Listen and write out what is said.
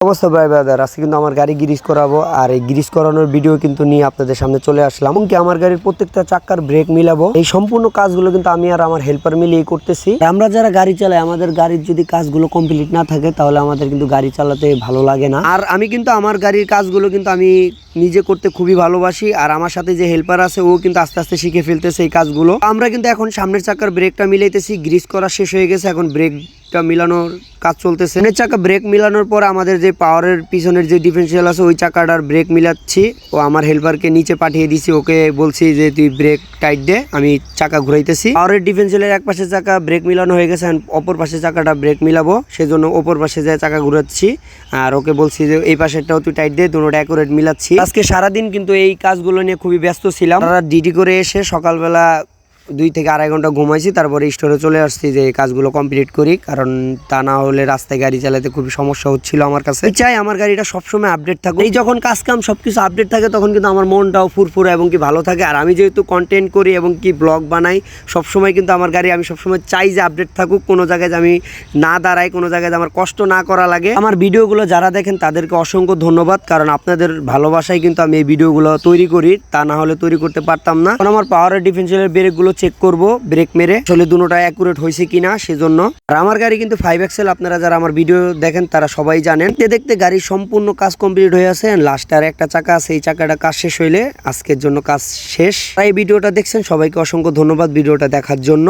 অবস্থা ভাই ব্রাদার, আজকে কিন্তু আমার গাড়ি গ্রিজ করাবো, আর এই গ্রিজ করানোর ভিডিও কিন্তু নিয়ে আপনাদের সামনে চলে আসলাম। এমনকি আমার গাড়ির প্রত্যেকটা চাক্কার ব্রেক মিলাবো, এই সম্পূর্ণ কাজগুলো কিন্তু আমি আর আমার হেল্পার মিলিয়ে করতেছি। আমরা যারা গাড়ি চালাই, আমাদের গাড়ির যদি কাজগুলো কমপ্লিট না থাকে তাহলে আমাদের কিন্তু গাড়ি চালাতে ভালো লাগে না। আর আমি কিন্তু আমার গাড়ির কাজগুলো কিন্তু আমি নিজে করতে খুবই ভালোবাসি, আর আমার সাথে যে হেল্পার আছে ও কিন্তু আস্তে আস্তে শিখে ফেলতেছে এই কাজগুলো। আমরা কিন্তু এখন সামনের চাকার ব্রেকটা মিলাইতেছি, গ্রিজ করা শেষ হয়ে গেছে, এখন ব্রেকটা মিলানোর কাজ চলতেছে। সামনের চাকা ব্রেক মিলানোর পর আমাদের যে পাওয়ারের পিছনের যে ডিফারেন্সিয়াল আছে ওই চাকাটার ব্রেক মিলাচ্ছি। ও আমার হেল্পারকে নিচে পাঠিয়ে দিছি, ওকে বলছি যে তুই ব্রেক টাইট দে, আমি চাকা ঘুরাইতেছি। পাওয়ারের ডিফারেন্সিয়ালের এক পাশে চাকা ব্রেক মিলানো হয়ে গেছে, অপর পাশে চাকাটা ব্রেক মিলাবো, সেজন্য অপর পাশে যায় চাকা ঘুরাচ্ছি। আর ওকে বলছি যে এই পাশেরটাও তুই টাইট দে, দুটোটা অ্যাকুরেট মিলাচ্ছি। আজকে সারাদিন কিন্তু এই কাজগুলো নিয়ে খুবই ব্যস্ত ছিলাম। ডিউটি করে এসে সকালবেলা 2 থেকে আড়াই ঘন্টা ঘুমাইছি, তারপরে স্টোরে চলে আসছি যে এই কাজগুলো কমপ্লিট করি, কারণ তা না হলে রাস্তায় গাড়ি চালাতে খুবই সমস্যা হচ্ছিল আমার কাছে। চাই আমার গাড়িটা সবসময় আপডেট থাকুক। এই যখন কাজ কাম সবকিছু আপডেট থাকে তখন কিন্তু আমার মনটাও ফুরফুরে এবং কি ভালো থাকে। আর আমি যেহেতু কন্টেন্ট করি এবং কি ব্লগ বানাই, সবসময় কিন্তু আমার গাড়ি আমি সবসময় চাই যে আপডেট থাকুক, কোনো জায়গায় আমি না দাঁড়াই, কোনো জায়গায় আমার কষ্ট না করা লাগে। আমার ভিডিওগুলো যারা দেখেন তাদেরকে অসংখ্য ধন্যবাদ, কারণ আপনাদের ভালোবাসায় কিন্তু আমি এই ভিডিওগুলো তৈরি করি, তা না হলে তৈরি করতে পারতাম না। কারণ আমার পাওয়ারের ডিফারেন্সিয়ালের ব্রেকগুলো চেক করব, ব্রেক মেরে আসলে দুটোটা অ্যাকুরেট হয়েছে কিনা সেজন্য। আর আমার গাড়ি কিন্তু 5 এক্সেল, আপনারা যারা আমার ভিডিও দেখেন তারা সবাই জানেন। দেখতে গাড়ির সম্পূর্ণ কাজ কমপ্লিট হয়ে আছে, লাস্ট আর একটা চাকা আছে, এই চাকাটা কাজ শেষ হইলে আজকের জন্য কাজ শেষ। এই ভিডিওটা দেখছেন, সবাইকে অসংখ্য ধন্যবাদ ভিডিওটা দেখার জন্য।